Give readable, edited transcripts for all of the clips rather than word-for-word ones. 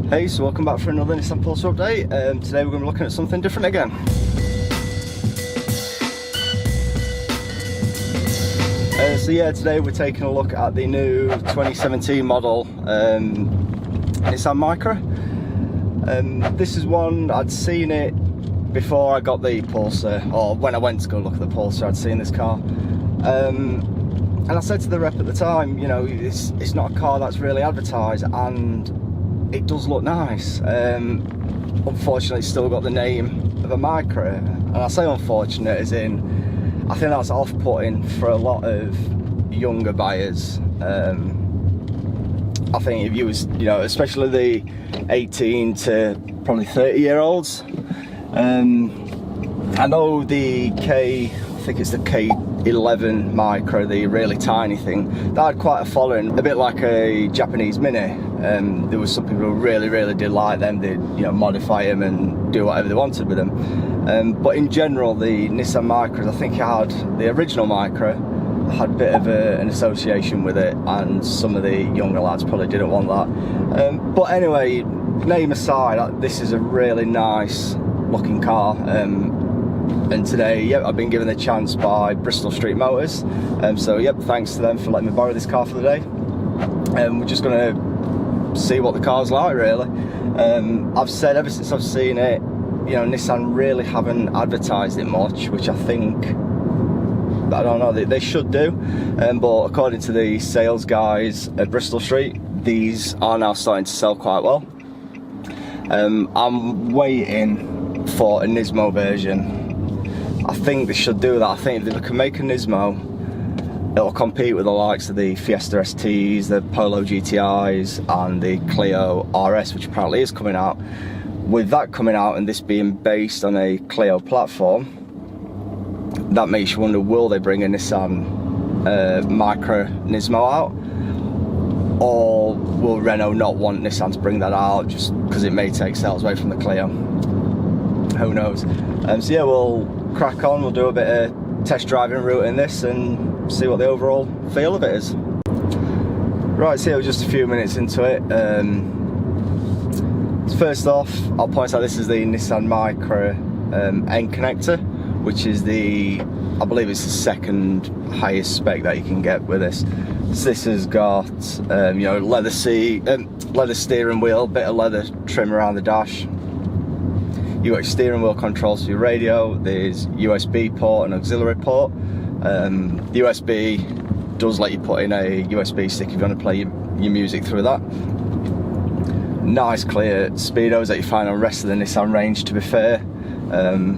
Hey, so welcome back for another Nissan Pulsar update. Today we're going to be looking at something different again. So yeah, today we're taking a look at the new 2017 model Nissan Micra. This is one, I'd seen it before I got the Pulsar, or when I went to go look at the Pulsar, I'd seen this car. And I said to the rep at the time, you know, it's not a car that's really advertised, and it does look nice. Unfortunately, it's still got the name of a Micra, and I say unfortunate as in, I think that's off-putting for a lot of younger buyers. I think if you was, you know, especially the 18 to probably 30-year-olds. I know the I think it's the K11 Micra, the really tiny thing, that had quite a following, a bit like a Japanese Mini. There was some people who really did like them. They'd, you know, modify them and do whatever they wanted with them. But in general, the Nissan Micras, I think it had, the original Micra had a bit of an association with it, and some of the younger lads probably didn't want that. But anyway, name aside, this is a really nice looking car. And today, yep, I've been given the chance by Bristol Street Motors. So yep, thanks to them for letting me borrow this car for the day. We're just going to see what the car's like, really. I've said ever since I've seen it, you know, Nissan really haven't advertised it much, which I think, I don't know, they should do. But according to the sales guys at Bristol Street, these are now starting to sell quite well. I'm waiting for a Nismo version. I think they should do that. I think if they can make a Nismo, it'll compete with the likes of the Fiesta STs, the Polo GTIs, and the Clio RS, which apparently is coming out. With that coming out and this being based on a Clio platform, that makes you wonder, will they bring a Nissan Micra Nismo out? Or will Renault not want Nissan to bring that out just because it may take sales away from the Clio? Who knows? So yeah, we'll crack on, we'll do a bit of test driving route in this and see what the overall feel of it is. Right, so yeah, we're just a few minutes into it. First off, I'll point out this is the Nissan Micra N-Connecta, which is the, I believe it's the second highest spec that you can get with this. So this has got, you know, leather steering wheel, bit of leather trim around the dash. You've got your steering wheel controls for your radio, there's USB port and auxiliary port. The USB does let you put in a USB stick if you want to play your music through that. Nice clear speedos that you find on the rest of the Nissan range, to be fair.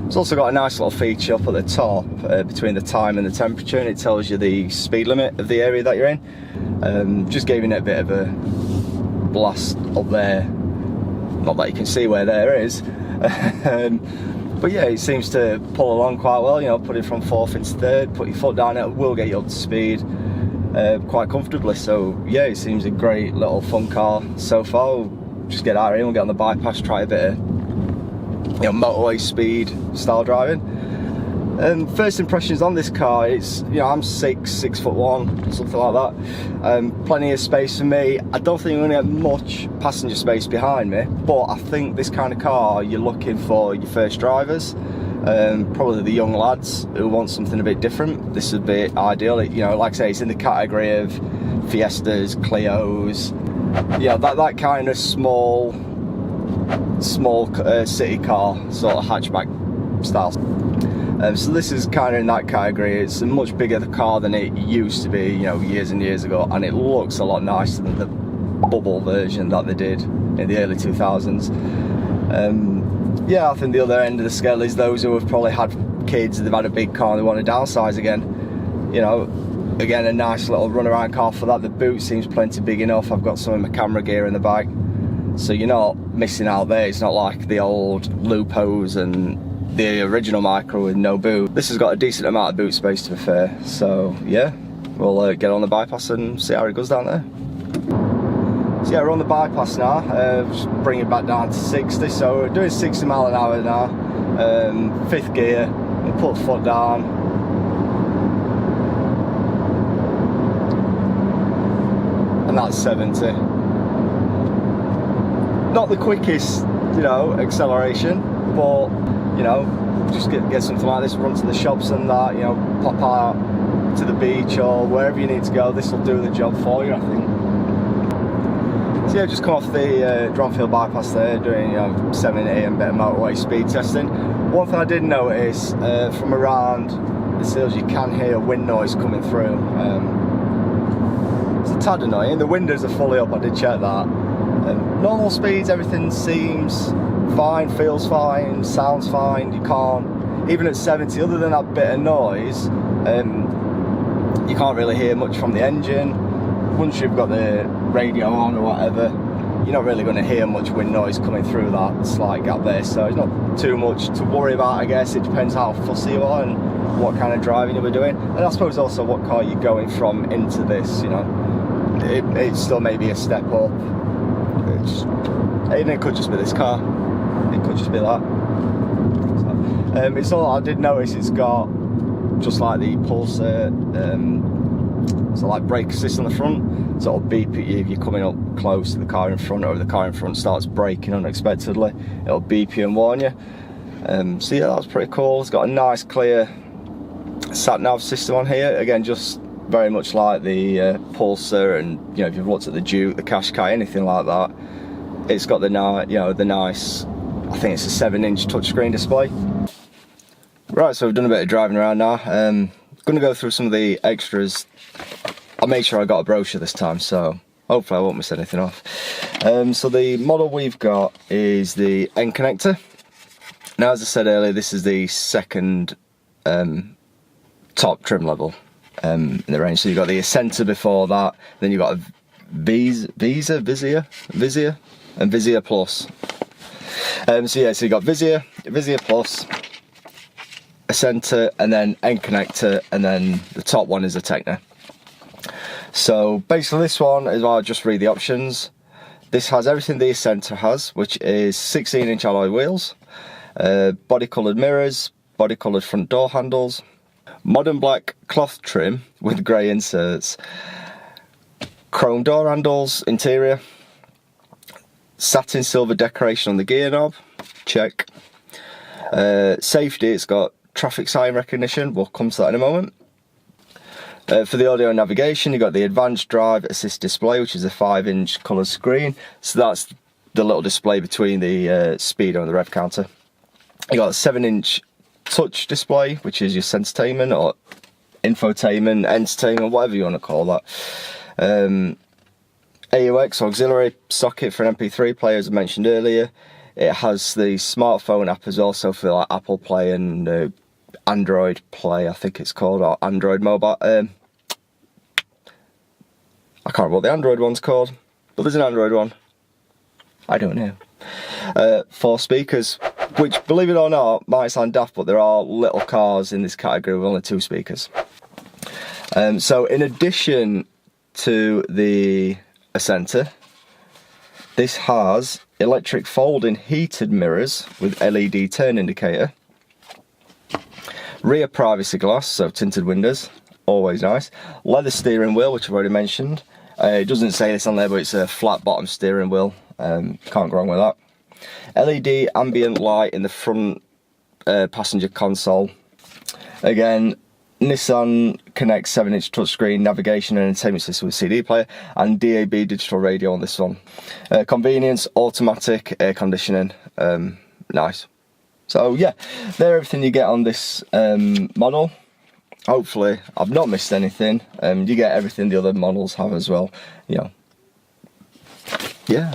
It's also got a nice little feature up at the top between the time and the temperature, and it tells you the speed limit of the area that you're in. Just giving it a bit of a blast up there. Not that you can see where there is. But yeah, it seems to pull along quite well, you know, put it from fourth into third, put your foot down, it will get you up to speed quite comfortably. So yeah, it seems a great little fun car so far. We'll just get out of here, we'll get on the bypass, try a bit of, you know, motorway speed style driving. First impressions on this car, it's, you know, I'm 6'1", something like that. Plenty of space for me. I don't think I'm going to get much passenger space behind me, but I think this kind of car you're looking for your first drivers, probably the young lads who want something a bit different. This would be ideal. You know, like I say, it's in the category of Fiestas, Clios, yeah, that kind of small city car, sort of hatchback style. So this is kind of in that category. It's a much bigger car than it used to be, you know, years and years ago, and it looks a lot nicer than the bubble version that they did in the early 2000s. Yeah, I think the other end of the scale is those who have probably had kids, they've had a big car and they want to downsize again. You know, again, a nice little runaround car for that. The boot seems plenty big enough. I've got some of my camera gear in the back, so you're not missing out there. It's not like the old Lupos and the original Micra with no boot. This has got a decent amount of boot space, to be fair. So yeah, we'll get on the bypass and see how it goes down there. So yeah, we're on the bypass now. Just bring it back down to 60. So we're doing 60 mile an hour now. 5th gear. We'll put the foot down. And that's 70. not the quickest, you know, acceleration, but you know, just get something like this, run to the shops and that, you know, pop out to the beach or wherever you need to go. This will do the job for you, I think. So yeah, just come off the Dronfield bypass there, doing, you know, 70 and bit of motorway speed testing. One thing I did notice from around the seals, you can hear wind noise coming through. It's a tad annoying. The windows are fully up, I did check that. Normal speeds, everything seems fine, feels fine, sounds fine. You can't, even at 70, other than that bit of noise, you can't really hear much from the engine. Once you've got the radio on or whatever, you're not really going to hear much wind noise coming through that slight gap there, so it's not too much to worry about, I guess. It depends how fussy you are and what kind of driving you'll be doing, and I suppose also what car you're going from into this, you know. It still may be a step up. And it could just be this car, it could just be that. So, it's all, I did notice it's got just like the Pulsar, so like brake assist on the front, so it'll beep at you if you're coming up close to the car in front, or if the car in front starts braking unexpectedly, it'll beep you and warn you. So yeah, that's pretty cool. It's got a nice clear sat nav system on here, again just very much like the Pulsar, and you know, if you've looked at the Duke, the Qashqai, anything like that, it's got the nice, I think it's a 7-inch touchscreen display. Right, so we've done a bit of driving around now. Gonna go through some of the extras. I made sure I got a brochure this time, so hopefully I won't miss anything off. So the model we've got is the N-Connecta. Now, as I said earlier, this is the second top trim level in the range. So you've got the Ascenta before that, then you've got a Vizia and Vizia Plus. So yeah, so you've got Vizia Plus, Ascenta, and then N-Connecta, and then the top one is a Tecna. So basically this one is, I'll just read the options. This has everything the Ascenta has, which is 16-inch alloy wheels, body coloured mirrors, body coloured front door handles, modern black cloth trim with grey inserts, chrome door handles, interior, satin silver decoration on the gear knob, check. Safety, it's got traffic sign recognition, we'll come to that in a moment. For the audio and navigation, you've got the advanced drive assist display, which is a 5-inch coloured screen, so that's the little display between the speedo and the rev counter. You've got a 7-inch touch display, which is your entertainment or infotainment, entertainment, whatever you want to call that. AUX auxiliary socket for an MP3 player, as I mentioned earlier. It has the smartphone app as well, so for like Apple Play and Android Play, I think it's called, or Android Mobile. I can't remember what the Android one's called, but there's an Android one. I don't know. 4 speakers, which, believe it or not, might sound daft, but there are little cars in this category with only 2 speakers. So in addition to the Ascenta, this has electric folding heated mirrors with LED turn indicator, rear privacy glass, so tinted windows, always nice, leather steering wheel, which I've already mentioned. It doesn't say this on there, but it's a flat bottom steering wheel, can't go wrong with that. LED ambient light in the front passenger console. Again, Nissan Connect 7-inch touchscreen, navigation and entertainment system with CD player, and DAB digital radio on this one. Convenience, automatic air conditioning, nice. So yeah, they're everything you get on this model. Hopefully I've not missed anything. You get everything the other models have as well, you know. Yeah,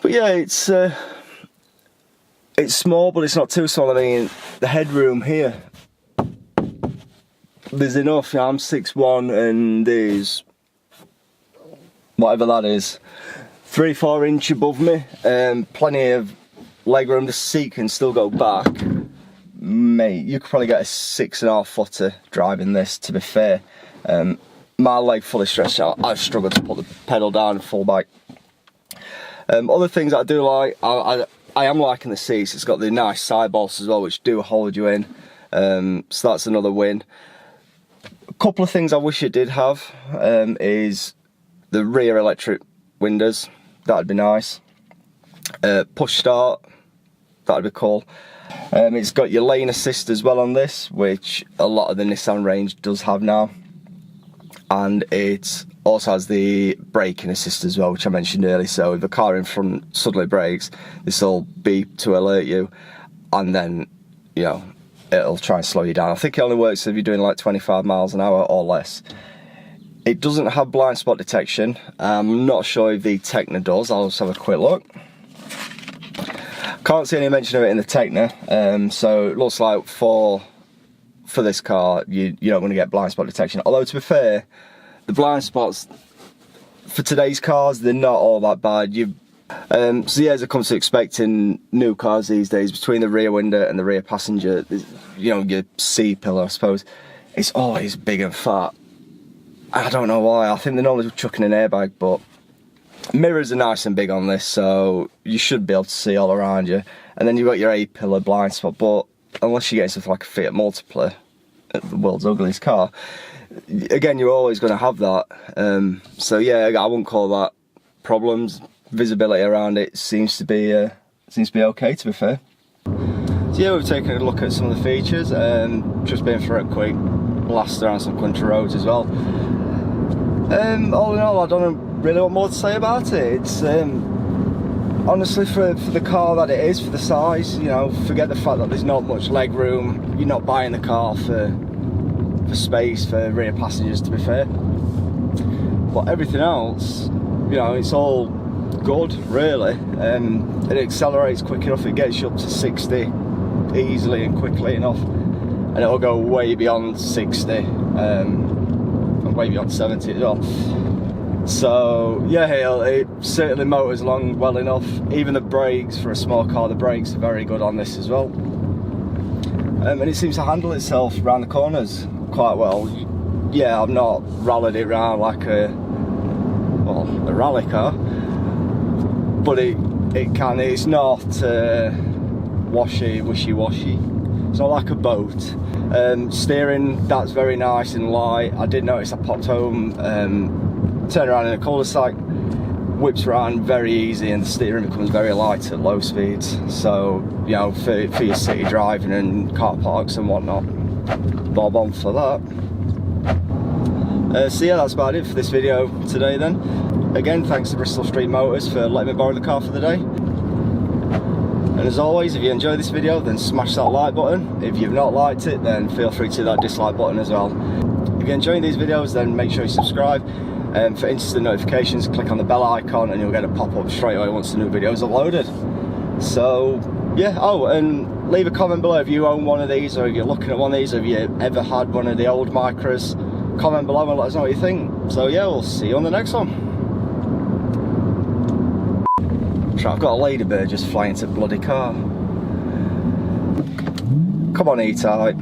but yeah, it's small, but it's not too small. I mean, the headroom here, there's enough. You know, I'm 6'1", and there's whatever that is, 3-4 inch above me. Plenty of legroom. The seat can still go back. Mate, you could probably get a 6.5 footer driving this, to be fair. My leg fully stretched out, I've struggled to put the pedal down and full back. Other things that I do like, I am liking the seats. It's got the nice side bolts as well, which do hold you in, so that's another win. A couple of things I wish it did have is the rear electric windows. That'd be nice. push start, that'd be cool. It's got your lane assist as well on this, which a lot of the Nissan range does have now, and it also has the braking assist as well, which I mentioned earlier. So if a car in front suddenly brakes, this will beep to alert you, and then, you know, it'll try and slow you down. I think it only works if you're doing like 25 miles an hour or less. It doesn't have blind spot detection. I'm not sure if the Tecna does. I'll just have a quick look. Can't see any mention of it in the Tecna, so it looks like for this car you're not going to get blind spot detection. Although, to be fair, the blind spots for today's cars, they're not all that bad. So yeah, as it comes to expecting new cars these days, between the rear window and the rear passenger, you know, your C pillar, I suppose, it's always big and fat. I don't know why. I think they're normally chucking an airbag, but mirrors are nice and big on this, so you should be able to see all around you. And then you've got your A pillar blind spot, but unless you get something like a Fiat Multipla, the world's ugliest car, again, you're always going to have that. So yeah, I wouldn't call that problems. Visibility around it seems to be okay, to be fair. So yeah, we've taken a look at some of the features, just been for a quick blast around some country roads as well. All in all, I don't know really what more to say about it. It's honestly, for the car that it is, for the size, you know, forget the fact that there's not much leg room. You're not buying the car for space for rear passengers, to be fair. But everything else, you know, it's all good, really. It accelerates quick enough. It gets you up to 60 easily and quickly enough, and it'll go way beyond 60, and way beyond 70 as well. So yeah, it certainly motors along well enough. Even the brakes, for a small car, the brakes are very good on this as well. And it seems to handle itself around the corners quite well. Yeah, I've not rallied it around like a rally car, but it can. It's not wishy-washy. It's not like a boat. Steering, that's very nice and light. I did notice I popped home, turned around in a cul-de-sac, whips around very easy, and the steering becomes very light at low speeds. So, you know, for your city driving and car parks and whatnot, bob on for that. So yeah, that's about it for this video today then. Again, thanks to Bristol Street Motors for letting me borrow the car for the day. And as always, if you enjoyed this video, then smash that like button. If you've not liked it, then feel free to hit that dislike button as well. If you're enjoying these videos, then make sure you subscribe. For instant notifications, click on the bell icon and you'll get a pop-up straight away once the new video is uploaded. So yeah, oh, and leave a comment below if you own one of these, or if you're looking at one of these, or if you ever had one of the old Micras. Comment below and let us know what you think. So yeah, we'll see you on the next one. I've got a ladybird just flying to the bloody car. Come on, E-Type.